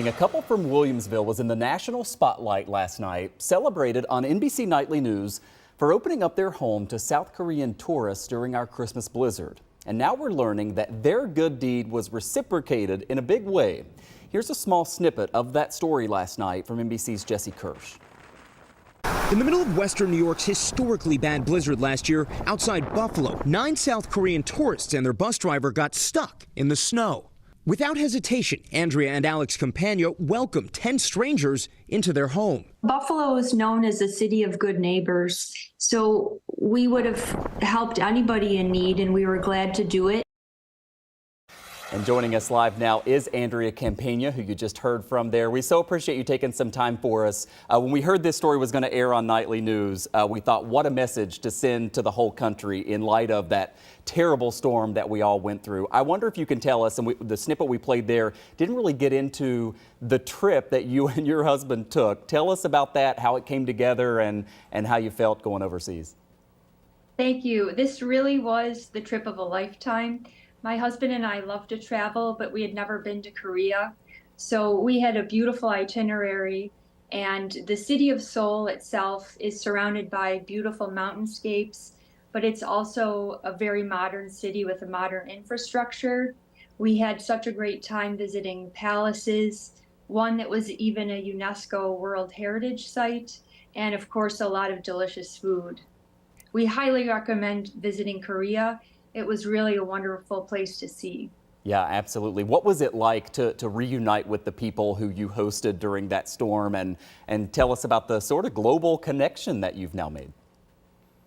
A couple from Williamsville was in the national spotlight last night, celebrated on NBC Nightly News for opening up their home to South Korean tourists during our Christmas blizzard. And now we're learning that their good deed was reciprocated in a big way. Here's a small snippet of that story last night from NBC's Jesse Kirsch. In the middle of western New York's historically bad blizzard last year, outside Buffalo, 9 South Korean tourists and their bus driver got stuck in the snow. Without hesitation, Andrea and Alex Campagna welcomed 10 strangers into their home. Buffalo is known as a city of good neighbors, so we would have helped anybody in need, and we were glad to do it. And joining us live now is Andrea Campagna, who you just heard from there. We so appreciate you taking some time for us. When we heard this story was going to air on Nightly News, we thought what a message to send to the whole country in light of that terrible storm that we all went through. I wonder if you can tell us, and the snippet we played there didn't really get into the trip that you and your husband took. Tell us about that, how it came together, and how you felt going overseas. Thank you. This really was the trip of a lifetime. My husband and I love to travel, but we had never been to Korea. So we had a beautiful itinerary, and the city of Seoul itself is surrounded by beautiful mountainscapes, but it's also a very modern city with a modern infrastructure. We had such a great time visiting palaces, one that was even a UNESCO World Heritage Site, and of course, a lot of delicious food. We highly recommend visiting Korea. It was really a wonderful place to see. Yeah, absolutely. What was it like to reunite with the people who you hosted during that storm, and tell us about the sort of global connection that you've now made?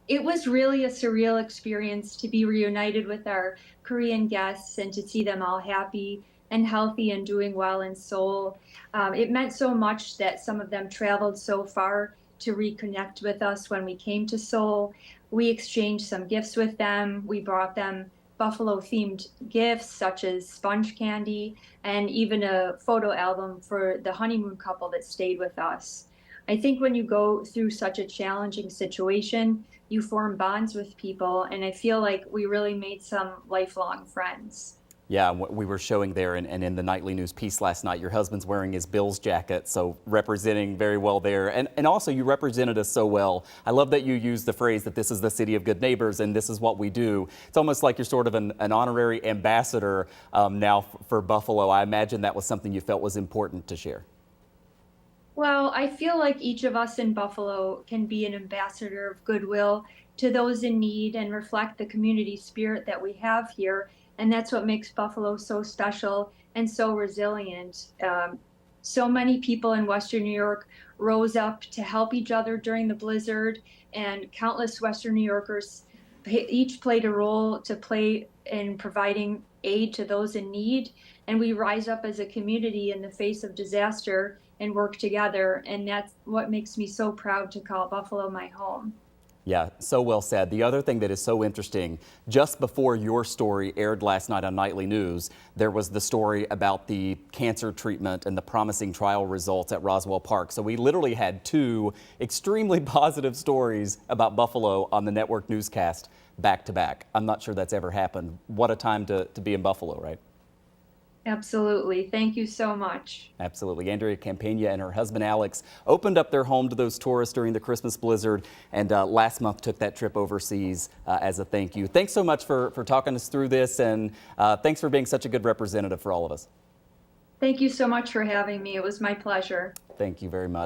It was really a surreal experience to be reunited with our Korean guests and to see them all happy and healthy and doing well in Seoul. It meant so much that some of them traveled so far to reconnect with us when we came to Seoul. We exchanged some gifts with them. We brought them Buffalo-themed gifts such as sponge candy and even a photo album for the honeymoon couple that stayed with us. I think when you go through such a challenging situation, you form bonds with people, and I feel like we really made some lifelong friends. Yeah, we were showing there and in the Nightly News piece last night, your husband's wearing his Bills jacket, so representing very well there. And also you represented us so well. I love that you used the phrase that this is the city of good neighbors and this is what we do. It's almost like you're sort of an honorary ambassador now for Buffalo. I imagine that was something you felt was important to share. Well, I feel like each of us in Buffalo can be an ambassador of goodwill to those in need and reflect the community spirit that we have here. And that's what makes Buffalo so special and so resilient. So many people in Western New York rose up to help each other during the blizzard, and countless Western New Yorkers each played a role to play in providing aid to those in need. And we rise up as a community in the face of disaster and work together. And that's what makes me so proud to call Buffalo my home. Yeah, so well said. The other thing that is so interesting, just before your story aired last night on Nightly News, there was the story about the cancer treatment and the promising trial results at Roswell Park. So we literally had 2 extremely positive stories about Buffalo on the network newscast back to back. I'm not sure that's ever happened. What a time to be in Buffalo, right? Absolutely. Thank you so much. Absolutely. Andrea Campagna and her husband Alex opened up their home to those tourists during the Christmas blizzard, and last month took that trip overseas as a thank you. Thanks so much for talking us through this, and thanks for being such a good representative for all of us. Thank you so much for having me. It was my pleasure. Thank you very much.